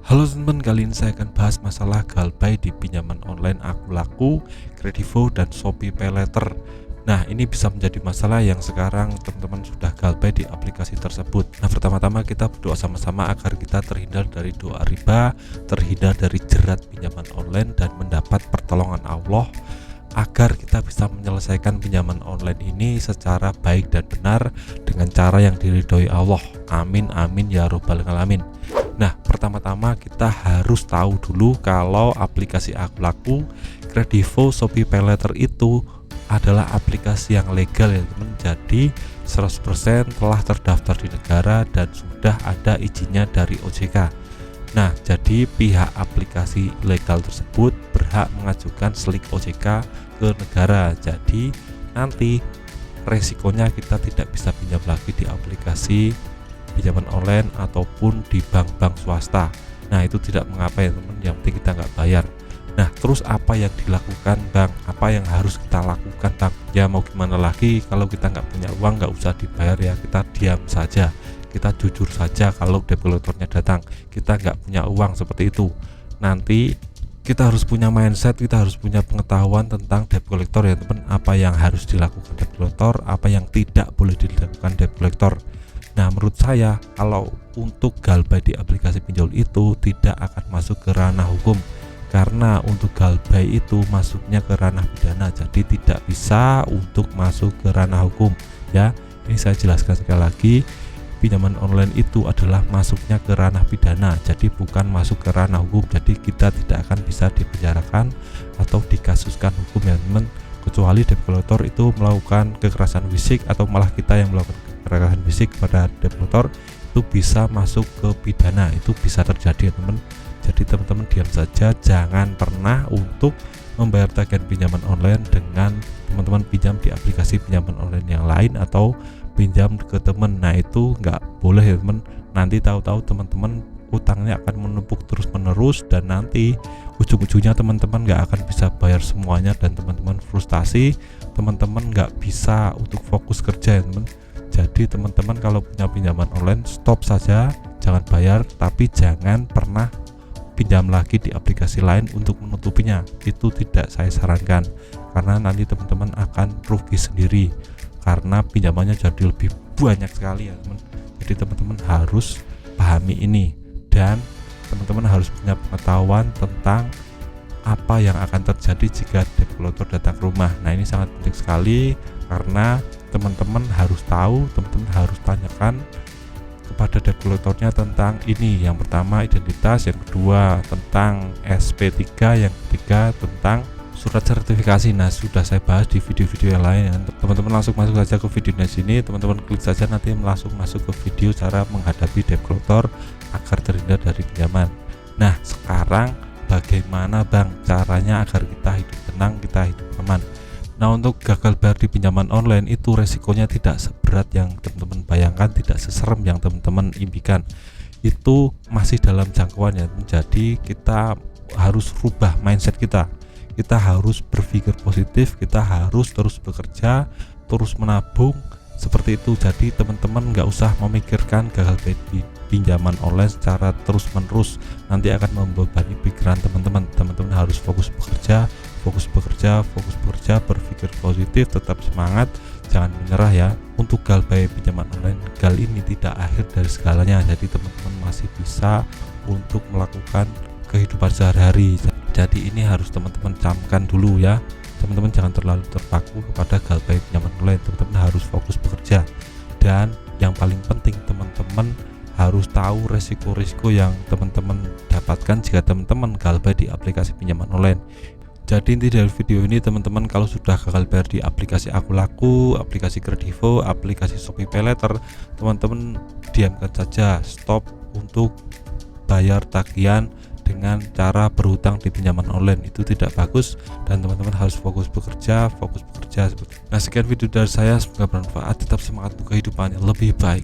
Halo teman-teman, kali ini saya akan bahas masalah galbay di pinjaman online Akulaku, Kredivo, dan Shopee Paylater. Nah, ini bisa menjadi masalah yang sekarang teman-teman sudah galbay di aplikasi tersebut. Nah, pertama-tama kita berdoa sama-sama agar kita terhindar dari doa riba, terhindar dari jerat pinjaman online, dan mendapat pertolongan Allah agar kita bisa menyelesaikan pinjaman online ini secara baik dan benar dengan cara yang diridhoi Allah. Amin amin ya robbal alamin. Nah, pertama-tama kita harus tahu dulu kalau aplikasi Akulaku, Kredivo, Shopee Paylater itu adalah aplikasi yang legal ya teman. Jadi 100% telah terdaftar di negara dan sudah ada izinnya dari OJK. Nah, jadi pihak aplikasi legal tersebut berhak mengajukan slik OJK ke negara. Jadi nanti resikonya kita tidak bisa pinjam lagi di aplikasi pinjaman online ataupun di bank-bank swasta. Nah, itu tidak mengapa ya teman, yang penting kita nggak bayar. Nah, terus apa yang dilakukan Bang? Apa yang harus kita lakukan Bang? Ya mau gimana lagi, kalau kita nggak punya uang nggak usah dibayar ya, kita diam saja, kita jujur saja kalau debt collector-nya datang, kita nggak punya uang, seperti itu. Nanti kita harus punya mindset, kita harus punya pengetahuan tentang debt collector ya teman, apa yang harus dilakukan debt collector, apa yang tidak boleh dilakukan debt collector. Nah, menurut saya kalau untuk galbay di aplikasi pinjol itu tidak akan masuk ke ranah hukum, karena untuk galbay itu masuknya ke ranah pidana, jadi tidak bisa untuk masuk ke ranah hukum ya. Ini saya jelaskan sekali lagi, pinjaman online itu adalah masuknya ke ranah pidana, jadi bukan masuk ke ranah hukum. Jadi kita tidak akan bisa dipenjarakan atau dikasuskan hukum ya teman, kecuali debt collector itu melakukan kekerasan fisik atau malah kita yang melakukan kekerasan fisik kepada debt collector, itu bisa masuk ke pidana, itu bisa terjadi ya teman. Jadi teman-teman diam saja, jangan pernah untuk membayar tagihan pinjaman online dengan teman-teman pinjam di aplikasi pinjaman online yang lain atau pinjam ke teman. Nah, itu nggak boleh ya teman, nanti tahu-tahu teman-teman utangnya akan menumpuk terus menerus dan nanti ujung-ujungnya teman-teman nggak akan bisa bayar semuanya dan teman-teman frustasi, teman-teman nggak bisa untuk fokus kerja ya teman. Jadi teman-teman kalau punya pinjaman online, stop saja, jangan bayar, tapi jangan pernah pinjam lagi di aplikasi lain untuk menutupinya. Itu tidak saya sarankan, karena nanti teman-teman akan rugi sendiri karena pinjamannya jadi lebih banyak sekali ya teman. Jadi teman-teman harus pahami ini dan teman-teman harus punya pengetahuan tentang apa yang akan terjadi jika debt collector datang ke rumah. Nah, ini sangat penting sekali karena teman-teman harus tahu, teman-teman harus tanyakan kepada debt collectornya tentang ini. Yang pertama identitas, yang kedua tentang SP3, yang ketiga tentang surat sertifikasi. Nah, sudah saya bahas di video-video yang lain. Teman-teman langsung masuk saja ke video di sini, teman-teman klik saja, nanti langsung masuk ke video cara menghadapi debt collector agar terhindar dari pinjaman. Nah, sekarang bagaimana Bang caranya agar kita hidup tenang, kita hidup aman? Nah, untuk gagal bayar di pinjaman online itu resikonya tidak seberat yang teman-teman bayangkan, tidak seserem yang teman-teman impikan. Itu masih dalam jangkauan ya. Jadi kita harus rubah mindset kita. Kita harus berpikir positif, kita harus terus bekerja, terus menabung, seperti itu. Jadi teman-teman nggak usah memikirkan gagal bayar di pinjaman online secara terus menerus, nanti akan membebani pikiran teman-teman. Teman-teman harus fokus bekerja, berpikir positif, tetap semangat, jangan menyerah ya. Untuk galbay pinjaman online, gal ini tidak akhir dari segalanya, jadi teman-teman masih bisa untuk melakukan kehidupan sehari-hari. Jadi ini harus teman-teman camkan dulu ya. Teman-teman jangan terlalu terpaku kepada galbay pinjaman online, teman-teman harus fokus bekerja. Dan yang paling penting, teman-teman harus tahu resiko-resiko yang teman-teman dapatkan jika teman-teman galbay di aplikasi pinjaman online. Jadi inti dari video ini teman-teman, kalau sudah gagal bayar di aplikasi Akulaku, aplikasi Kredivo, aplikasi Shopee Paylater, teman-teman diamkan saja, stop untuk bayar tagihan dengan cara berhutang di pinjaman online. Itu tidak bagus dan teman-teman harus fokus bekerja. Nah, sekian video dari saya, semoga bermanfaat, tetap semangat untuk kehidupan yang lebih baik.